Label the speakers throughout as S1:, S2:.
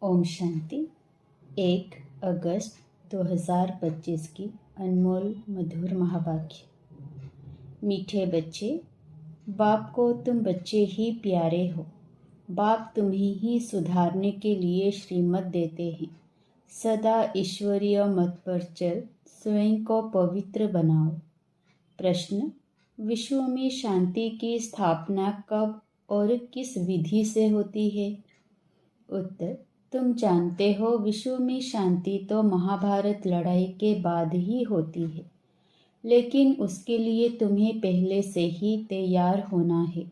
S1: ओम शांति। 1 अगस्त 2025 की अनमोल मधुर महावाक्य। मीठे बच्चे, बाप को तुम बच्चे ही प्यारे हो। बाप तुम्हें ही सुधारने के लिए श्रीमत देते हैं। सदा ईश्वरीय मत पर चल, स्वयं को पवित्र बनाओ। प्रश्न: विश्व में शांति की स्थापना कब और किस विधि से होती है? उत्तर: तुम जानते हो, विश्व में शांति तो महाभारत लड़ाई के बाद ही होती है, लेकिन उसके लिए तुम्हें पहले से ही तैयार होना है।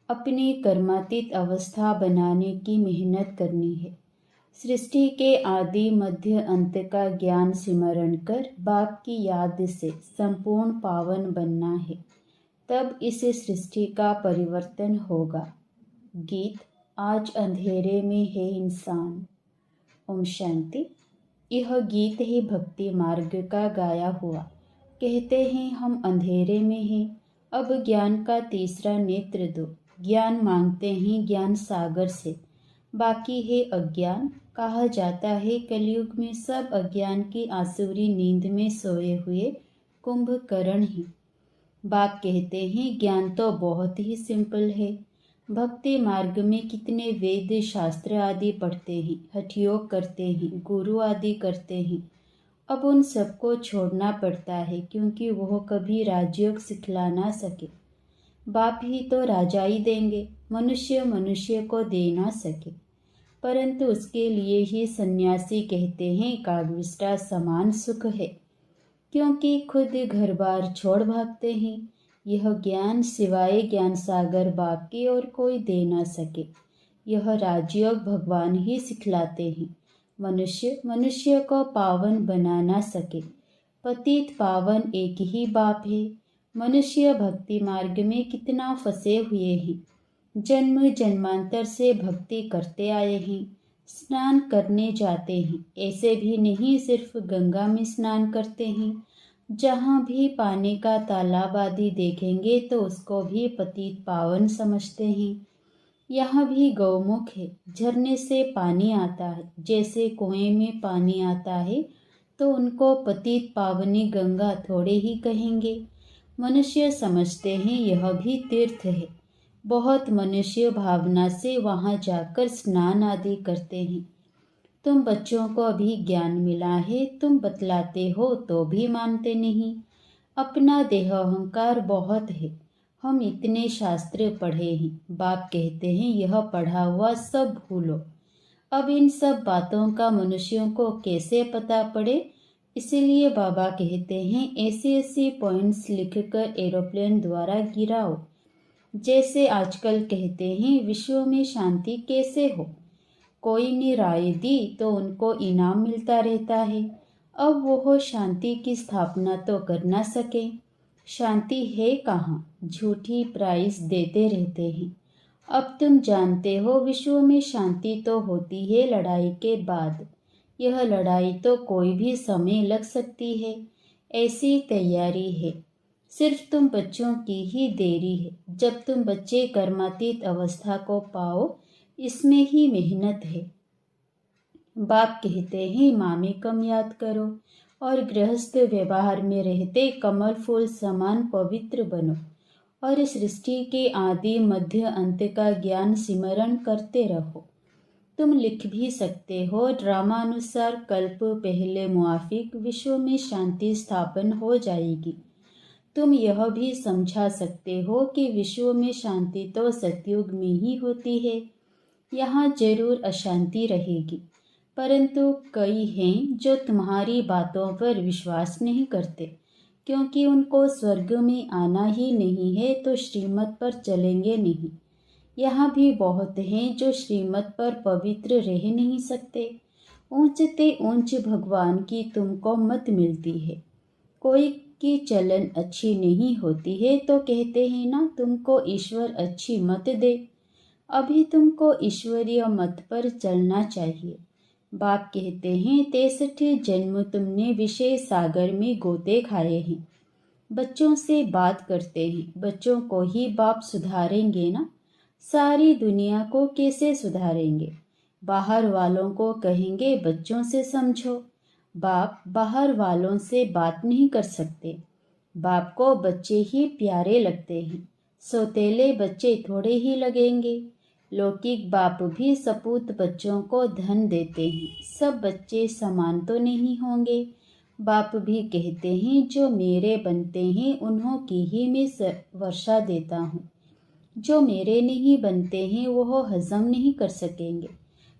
S1: अपनी कर्मातीत अवस्था बनाने की मेहनत करनी है। सृष्टि के आदि मध्य अंत का ज्ञान सिमरण कर बाप की याद से संपूर्ण पावन बनना है। तब इस सृष्टि का परिवर्तन होगा। गीत: आज अंधेरे में है इंसान। ओम शांति। यह गीत है भक्ति मार्ग का गाया हुआ। कहते हैं हम अंधेरे में हैं, अब ज्ञान का तीसरा नेत्र दो। ज्ञान मांगते हैं ज्ञान सागर से, बाकी है अज्ञान। कहा जाता है कलयुग में सब अज्ञान की आसुरी नींद में सोए हुए कुंभकर्ण हैं। बाप कहते हैं ज्ञान तो बहुत ही सिंपल है। भक्ति मार्ग में कितने वेद शास्त्र आदि पढ़ते हैं, हठयोग करते हैं, गुरु आदि करते हैं। अब उन सबको छोड़ना पड़ता है, क्योंकि वह कभी राजयोग सिखला ना सके। बाप ही तो राजाई देंगे, मनुष्य को दे ना सके। परंतु उसके लिए ही सन्यासी कहते हैं कागविष्टा समान सुख है, क्योंकि खुद घर बार छोड़ भागते हैं। यह ज्ञान सिवाय ज्ञान सागर बाप की और कोई दे ना सके। यह राजयोग भगवान ही सिखलाते हैं। मनुष्य को पावन बना ना सके। पतित पावन एक ही बाप है। मनुष्य भक्ति मार्ग में कितना फंसे हुए हैं। जन्म जन्मांतर से भक्ति करते आए हैं। स्नान करने जाते हैं, ऐसे भी नहीं सिर्फ गंगा में स्नान करते हैं। जहाँ भी पानी का तालाब आदि देखेंगे तो उसको भी पतित पावन समझते हैं। यहाँ भी गौमुख है, झरने से पानी आता है। जैसे कुएं में पानी आता है तो उनको पतित पावनी गंगा थोड़े ही कहेंगे। मनुष्य समझते हैं यह भी तीर्थ है। बहुत मनुष्य भावना से वहाँ जाकर स्नान आदि करते हैं। तुम बच्चों को अभी ज्ञान मिला है, तुम बतलाते हो तो भी मानते नहीं। अपना देह अहंकार बहुत है। हम इतने शास्त्र पढ़े हैं। बाप कहते हैं यह पढ़ा हुआ सब भूलो। अब इन सब बातों का मनुष्यों को कैसे पता पड़े? इसीलिए बाबा कहते हैं ऐसे पॉइंट्स लिखकर एरोप्लेन द्वारा गिराओ। जैसे आजकल कहते हैं विश्व में शांति कैसे हो। कोई ने राय दी तो उनको इनाम मिलता रहता है। अब वो शांति की स्थापना तो कर ना सके। शांति है कहाँ? झूठी प्राइस देते रहते हैं। अब तुम जानते हो विश्व में शांति तो होती है लड़ाई के बाद। यह लड़ाई तो कोई भी समय लग सकती है, ऐसी तैयारी है। सिर्फ तुम बच्चों की ही देरी है। जब तुम बच्चे कर्मातीत अवस्था को पाओ, इसमें ही मेहनत है। बाप कहते हैं मामेकम याद करो और गृहस्थ व्यवहार में रहते कमल फूल समान पवित्र बनो और सृष्टि के आदि मध्य अंत का ज्ञान सिमरण करते रहो। तुम लिख भी सकते हो ड्रामानुसार कल्प पहले मुआफिक विश्व में शांति स्थापन हो जाएगी। तुम यह भी समझा सकते हो कि विश्व में शांति तो सतयुग में ही होती है। यहाँ जरूर अशांति रहेगी, परंतु कई हैं जो तुम्हारी बातों पर विश्वास नहीं करते, क्योंकि उनको स्वर्ग में आना ही नहीं है तो श्रीमत पर चलेंगे नहीं। यहाँ भी बहुत हैं जो श्रीमत पर पवित्र रह नहीं सकते। ऊंचते ऊंच भगवान की तुमको मत मिलती है। कोई की चलन अच्छी नहीं होती है तो कहते हैं ना तुमको ईश्वर अच्छी मत दे। अभी तुमको ईश्वरीय मत पर चलना चाहिए। बाप कहते हैं 63 जन्म तुमने विषय सागर में गोते खाए हैं। बच्चों से बात करते हैं, बच्चों को ही बाप सुधारेंगे ना। सारी दुनिया को कैसे सुधारेंगे? बाहर वालों को कहेंगे बच्चों से समझो। बाप बाहर वालों से बात नहीं कर सकते। बाप को बच्चे ही प्यारे लगते हैं। सौतेले बच्चे थोड़े ही लगेंगे। लौकिक बाप भी सपूत बच्चों को धन देते हैं। सब बच्चे समान तो नहीं होंगे। बाप भी कहते हैं जो मेरे बनते हैं उन्हों की ही मैं वर्षा देता हूँ। जो मेरे नहीं बनते हैं वह हजम नहीं कर सकेंगे,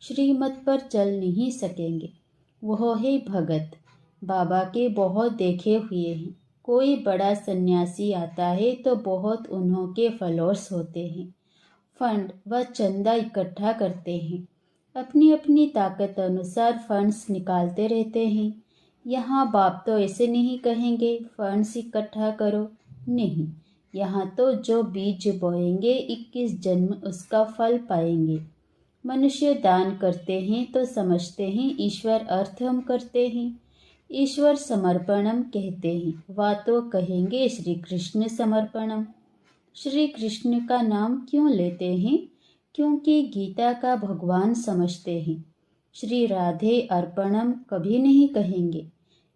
S1: श्रीमत पर चल नहीं सकेंगे। वह है भगत। बाबा के बहुत देखे हुए हैं। कोई बड़ा सन्यासी आता है तो बहुत उन्हों के फॉलोअर्स होते हैं। फंड व चंदा इकट्ठा करते हैं। अपनी अपनी ताकत अनुसार फंड्स निकालते रहते हैं। यहाँ बाप तो ऐसे नहीं कहेंगे फंड्स इकट्ठा करो, नहीं। यहाँ तो जो बीज बोएंगे 21 जन्म उसका फल पाएंगे। मनुष्य दान करते हैं तो समझते हैं ईश्वर अर्थ हम करते हैं। ईश्वर समर्पणम कहते हैं, वा तो कहेंगे श्री कृष्ण समर्पणम। श्री कृष्ण का नाम क्यों लेते हैं? क्योंकि गीता का भगवान समझते हैं। श्री राधे अर्पणम कभी नहीं कहेंगे।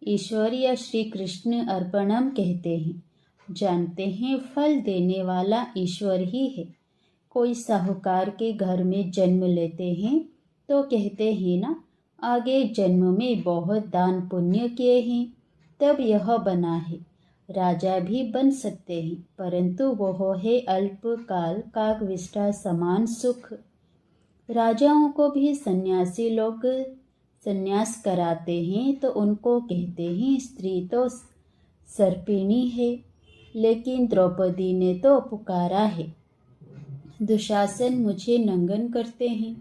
S1: ईश्वर या श्री कृष्ण अर्पणम कहते हैं। जानते हैं फल देने वाला ईश्वर ही है। कोई साहूकार के घर में जन्म लेते हैं तो कहते हैं ना, आगे जन्म में बहुत दान पुण्य किए हैं तब यह बना है। राजा भी बन सकते हैं परंतु वह है अल्पकाल काकविष्टा समान सुख। राजाओं को भी सन्यासी लोग सन्यास कराते हैं तो उनको कहते हैं स्त्री तो सर्पिणी है। लेकिन द्रौपदी ने तो पुकारा है, दुशासन मुझे नंगन करते हैं।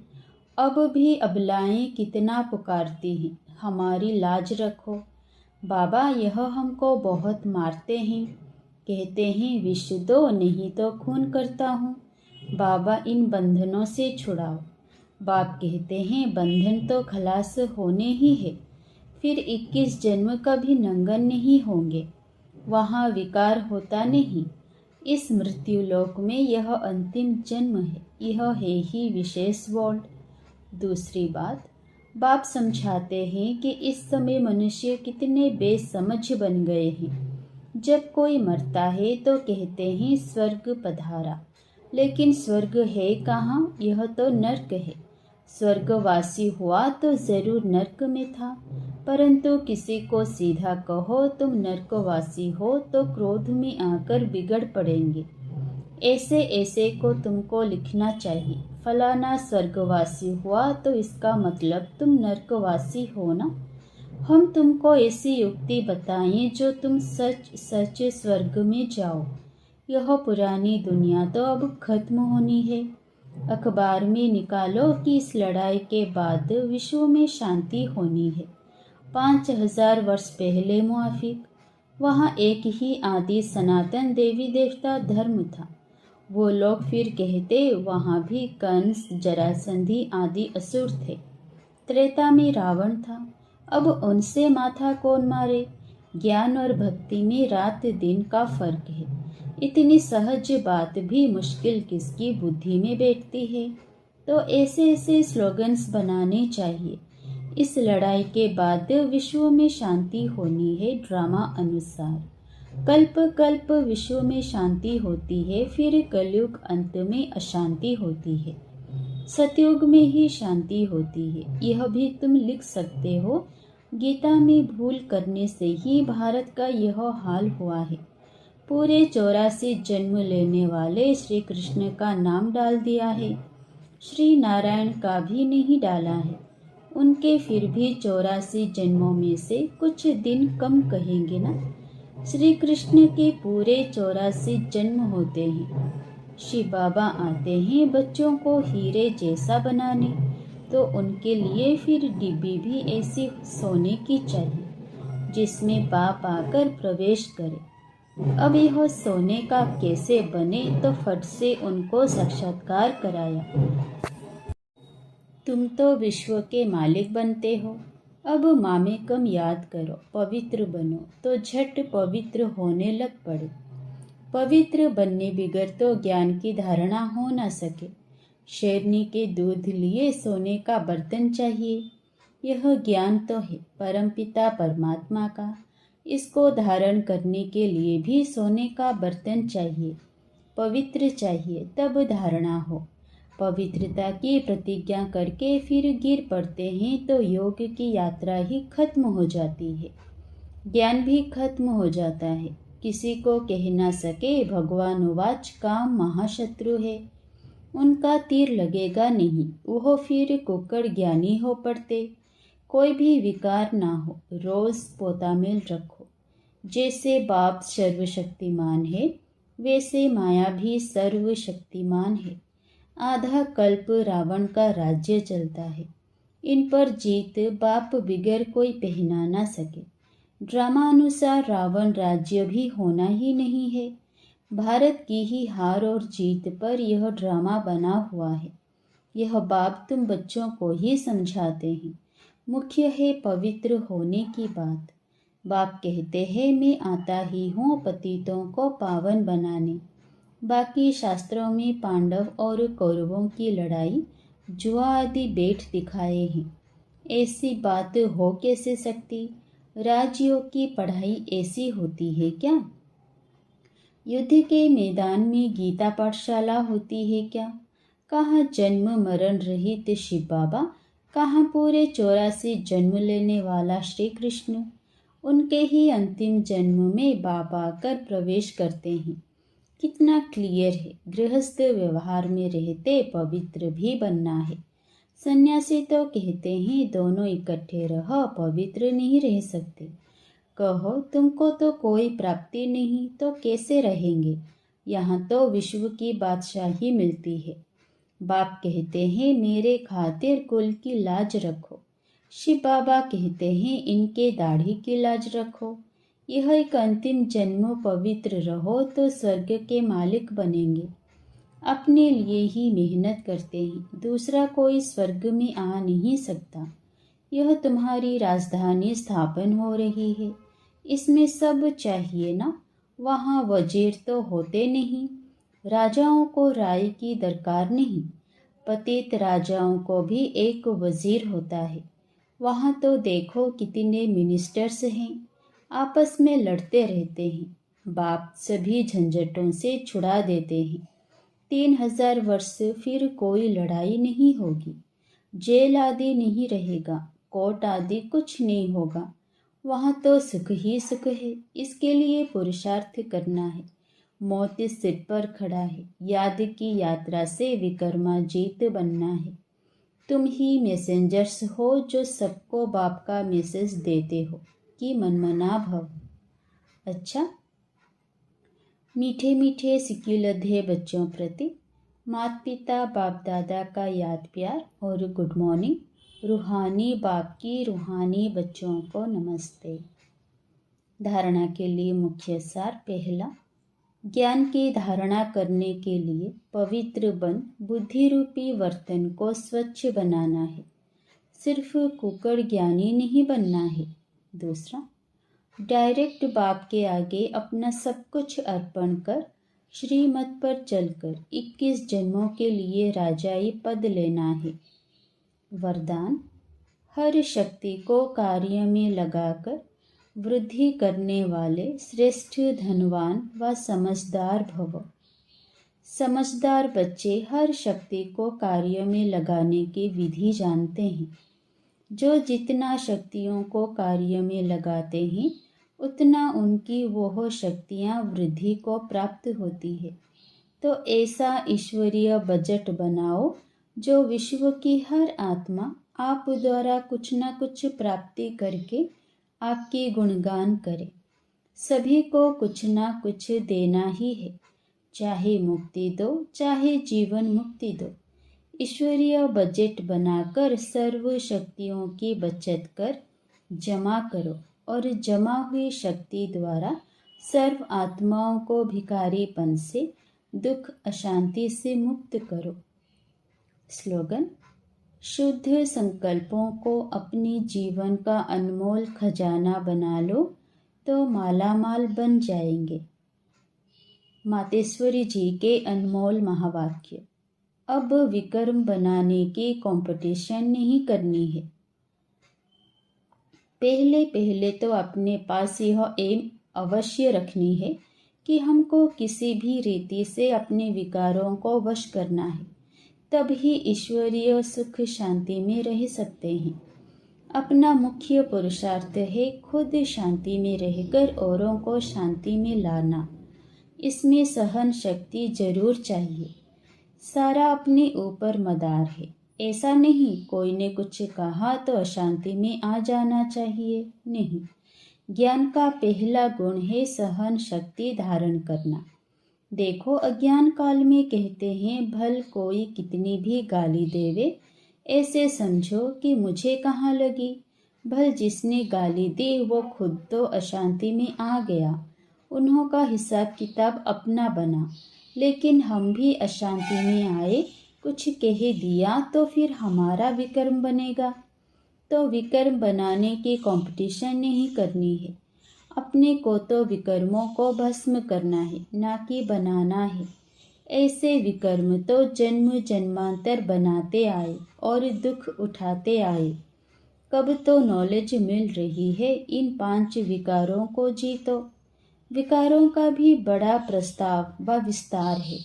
S1: अब भी अबलाएं कितना पुकारती हैं, हमारी लाज रखो। बाबा यह हमको बहुत मारते हैं। कहते हैं विष दो नहीं तो खून करता हूँ। बाबा इन बंधनों से छुड़ाओ। बाप कहते हैं बंधन तो खलास होने ही है। फिर 21 जन्म कभी नंगन नहीं होंगे। वहाँ विकार होता नहीं। इस मृत्यु लोक में यह अंतिम जन्म है। यह है ही विशेष वर्ल्ड। दूसरी बात, बाप समझाते हैं कि इस समय मनुष्य कितने बेसमझ बन गए हैं। जब कोई मरता है तो कहते हैं स्वर्ग पधारा, लेकिन स्वर्ग है कहाँ? यह तो नर्क है। स्वर्गवासी हुआ तो जरूर नर्क में था। परंतु किसी को सीधा कहो तुम नर्कवासी हो तो क्रोध में आकर बिगड़ पड़ेंगे। ऐसे ऐसे को तुमको लिखना चाहिए। फलाना स्वर्गवासी हुआ तो इसका मतलब तुम नर्कवासी हो ना। हम तुमको ऐसी युक्ति बताएं जो तुम सच सच स्वर्ग में जाओ। यह पुरानी दुनिया तो अब खत्म होनी है। अखबार में निकालो कि इस लड़ाई के बाद विश्व में शांति होनी है। 5000 वर्ष पहले मुआफिक वहाँ एक ही आदि सनातन देवी देवता धर्म था। वो लोग फिर कहते वहाँ भी कंस जरासंधी आदि असुर थे। त्रेता में रावण था। अब उनसे माथा कौन मारे? ज्ञान और भक्ति में रात दिन का फर्क है। इतनी सहज बात भी मुश्किल किसकी बुद्धि में बैठती है। तो ऐसे ऐसे स्लोगन्स बनाने चाहिए। इस लड़ाई के बाद विश्व में शांति होनी है ड्रामा अनुसार। कल्प कल्प विश्व में शांति होती है, फिर कलयुग अंत में अशांति होती है। सतयुग में ही शांति होती है। यह भी तुम लिख सकते हो। गीता में भूल करने से ही भारत का यह हाल हुआ है। पूरे 84 जन्म लेने वाले श्री कृष्ण का नाम डाल दिया है। श्री नारायण का भी नहीं डाला है। उनके फिर भी 84 जन्मों में से कुछ दिन कम कहेंगे ना। श्री कृष्ण के पूरे 84 जन्म होते हैं। शिव बाबा आते हैं बच्चों को हीरे जैसा बनाने, तो उनके लिए फिर डिब्बी भी ऐसी सोने की चाहिए जिसमें बाप आकर प्रवेश करे। अब यह सोने का कैसे बने, तो फट से उनको साक्षात्कार कराया। तुम तो विश्व के मालिक बनते हो। अब मामे कम याद करो, पवित्र बनो, तो झट पवित्र होने लग पड़े। पवित्र बनने बिगर तो ज्ञान की धारणा हो न सके। शेरनी के दूध लिए सोने का बर्तन चाहिए। यह ज्ञान तो है परमपिता परमात्मा का, इसको धारण करने के लिए भी सोने का बर्तन चाहिए, पवित्र चाहिए, तब धारणा हो। पवित्रता की प्रतिज्ञा करके फिर गिर पड़ते हैं तो योग की यात्रा ही खत्म हो जाती है, ज्ञान भी खत्म हो जाता है। किसी को कह ना सके भगवान उवाच काम महाशत्रु है, उनका तीर लगेगा नहीं, वो फिर कुकड़ ज्ञानी हो पड़ते। कोई भी विकार ना हो, रोज पोतामेल रखो। जैसे बाप सर्वशक्तिमान है वैसे माया भी सर्वशक्तिमान है। आधा कल्प रावण का राज्य चलता है, इन पर जीत बाप बिगर कोई पहना ना सके। ड्रामानुसार रावण राज्य भी होना ही नहीं है। भारत की ही हार और जीत पर यह ड्रामा बना हुआ है। यह बाप तुम बच्चों को ही समझाते हैं। मुख्य है पवित्र होने की बात। बाप कहते हैं मैं आता ही हूँ पतितों को पावन बनाने। बाकी शास्त्रों में पांडव और कौरवों की लड़ाई जुआ आदि बेट दिखाए हैं। ऐसी बात हो कैसे सकती? राजयोग की पढ़ाई ऐसी होती है क्या? युद्ध के मैदान में गीता पाठशाला होती है क्या? कहाँ जन्म मरण रहित शिव बाबा, कहाँ पूरे 84 जन्म लेने वाला श्री कृष्ण। उनके ही अंतिम जन्म में बाबा आकर प्रवेश करते हैं। कितना क्लियर है, गृहस्थ व्यवहार में रहते पवित्र भी बनना है। सन्यासी तो कहते हैं दोनों इकट्ठे रहो, पवित्र नहीं रह सकते। कहो तुमको तो कोई प्राप्ति नहीं तो कैसे रहेंगे? यहाँ तो विश्व की बादशाही मिलती है। बाप कहते हैं मेरे खातिर कुल की लाज रखो। शिव बाबा कहते हैं इनके दाढ़ी की लाज रखो। यह एक अंतिम जन्म पवित्र रहो तो स्वर्ग के मालिक बनेंगे। अपने लिए ही मेहनत करते हैं, दूसरा कोई स्वर्ग में आ नहीं सकता। यह तुम्हारी राजधानी स्थापन हो रही है, इसमें सब चाहिए ना। वहाँ वजीर तो होते नहीं, राजाओं को राय की दरकार नहीं। पतित राजाओं को भी एक वजीर होता है। वहाँ तो देखो कितने मिनिस्टर्स हैं, आपस में लड़ते रहते हैं। बाप सभी झंझटों से छुड़ा देते हैं। 3000 वर्ष फिर कोई लड़ाई नहीं होगी, जेल आदि नहीं रहेगा, कोर्ट आदि कुछ नहीं होगा। वहाँ तो सुख ही सुख है। इसके लिए पुरुषार्थ करना है। मौत सिर पर खड़ा है। याद की यात्रा से विकर्मा जीत बनना है। तुम ही मैसेंजर्स हो जो सबको बाप का मैसेज देते हो कि मनमना भव। अच्छा, मीठे मीठे सिक्युलधे बच्चों प्रति माता पिता बाप दादा का याद प्यार और गुड मॉर्निंग। रूहानी बाप की रूहानी बच्चों को नमस्ते। धारणा के लिए मुख्य सार। पहला, ज्ञान की धारणा करने के लिए पवित्र बन बुद्धि रूपी वर्तन को स्वच्छ बनाना है। सिर्फ कुकड़ ज्ञानी नहीं बनना है। दूसरा, डायरेक्ट बाप के आगे अपना सब कुछ अर्पण कर श्रीमत पर चलकर 21 जन्मों के लिए राजाई पद लेना है। वरदान, हर शक्ति को कार्य में लगाकर वृद्धि करने वाले श्रेष्ठ धनवान व समझदार भव। समझदार बच्चे हर शक्ति को कार्य में लगाने की विधि जानते हैं। जो जितना शक्तियों को कार्य में लगाते हैं उतना उनकी वह शक्तियाँ वृद्धि को प्राप्त होती है। तो ऐसा ईश्वरीय बजट बनाओ जो विश्व की हर आत्मा आप द्वारा कुछ न कुछ प्राप्ति करके आपकी गुणगान करे। सभी को कुछ ना कुछ देना ही है, चाहे मुक्ति दो चाहे जीवन मुक्ति दो। ईश्वरीय बजट बनाकर सर्व शक्तियों की बचत कर जमा करो और जमा हुई शक्ति द्वारा सर्व आत्माओं को भिखारीपन से, दुख अशांति से मुक्त करो। स्लोगन, शुद्ध संकल्पों को अपने जीवन का अनमोल खजाना बना लो तो मालामाल बन जाएंगे। मातेश्वरी जी के अनमोल महावाक्य। अब विक्रम बनाने की कंपटीशन नहीं करनी है। पहले पहले तो अपने पास यह एम अवश्य रखनी है कि हमको किसी भी रीति से अपने विकारों को वश करना है, तभी ईश्वरीय सुख शांति में रह सकते हैं। अपना मुख्य पुरुषार्थ है खुद शांति में रहकर औरों को शांति में लाना। इसमें सहन शक्ति जरूर चाहिए। सारा अपने ऊपर मदार है। ऐसा नहीं कोई ने कुछ कहा तो अशांति में आ जाना चाहिए, नहीं। ज्ञान का पहला गुण है सहन शक्ति धारण करना। देखो, अज्ञान काल में कहते हैं भल कोई कितनी भी गाली देवे, ऐसे समझो कि मुझे कहाँ लगी। भल जिसने गाली दी वो खुद तो अशांति में आ गया, उन्हों का हिसाब किताब अपना बना। लेकिन हम भी अशांति में आए, कुछ कह दिया तो फिर हमारा विक्रम बनेगा। तो विक्रम बनाने की कंपटीशन नहीं करनी है। अपने को तो विक्रमों को भस्म करना है, ना कि बनाना है। ऐसे विक्रम तो जन्म जन्मांतर बनाते आए और दुख उठाते आए। कब तो नॉलेज मिल रही है, इन 5 विकारों को जीतो। विकारों का भी बड़ा प्रस्ताव व विस्तार है,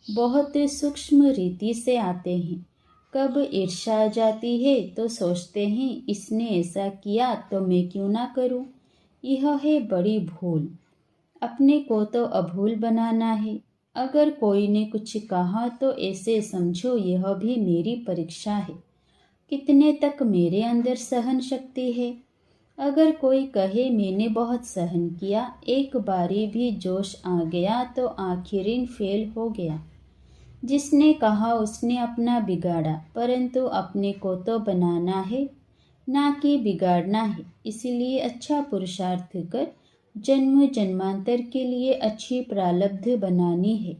S1: बहुत सूक्ष्म रीति से आते हैं। कब ईर्ष्या आ जाती है तो सोचते हैं इसने ऐसा किया तो मैं क्यों ना करूं। यह है बड़ी भूल। अपने को तो अभूल बनाना है। अगर कोई ने कुछ कहा तो ऐसे समझो यह भी मेरी परीक्षा है, कितने तक मेरे अंदर सहन शक्ति है। अगर कोई कहे मैंने बहुत सहन किया, एक बारी भी जोश आ गया तो आखिरिन फेल हो गया। जिसने कहा उसने अपना बिगाड़ा, परंतु अपने को तो बनाना है, ना कि बिगाड़ना है। इसलिए अच्छा पुरुषार्थ कर जन्म जन्मांतर के लिए अच्छी प्रारब्ध बनानी है।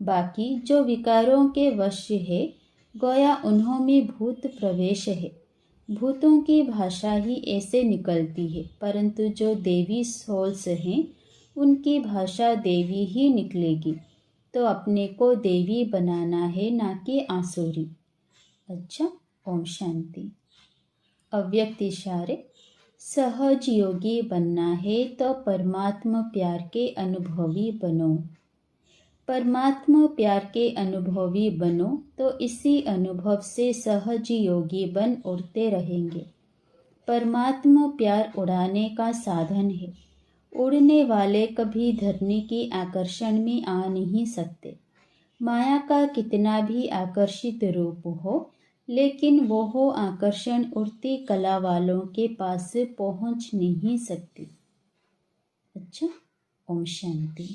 S1: बाकी जो विकारों के वश है, गोया उन्हों में भूत प्रवेश है। भूतों की भाषा ही ऐसे निकलती है, परंतु जो देवी सोल्स हैं उनकी भाषा देवी ही निकलेगी। तो अपने को देवी बनाना है, ना कि आसुरी। अच्छा, ओम शांति। अव्यक्त इशारे। सहज योगी बनना है तो परमात्मा प्यार के अनुभवी बनो। परमात्मा प्यार के अनुभवी बनो तो इसी अनुभव से सहज योगी बन उड़ते रहेंगे। परमात्मा प्यार उड़ाने का साधन है। उड़ने वाले कभी धरनी की आकर्षण में आ नहीं सकते। माया का कितना भी आकर्षित रूप हो, लेकिन वो आकर्षण उड़ती कला वालों के पास पहुंच नहीं सकती। अच्छा, ओम शांति।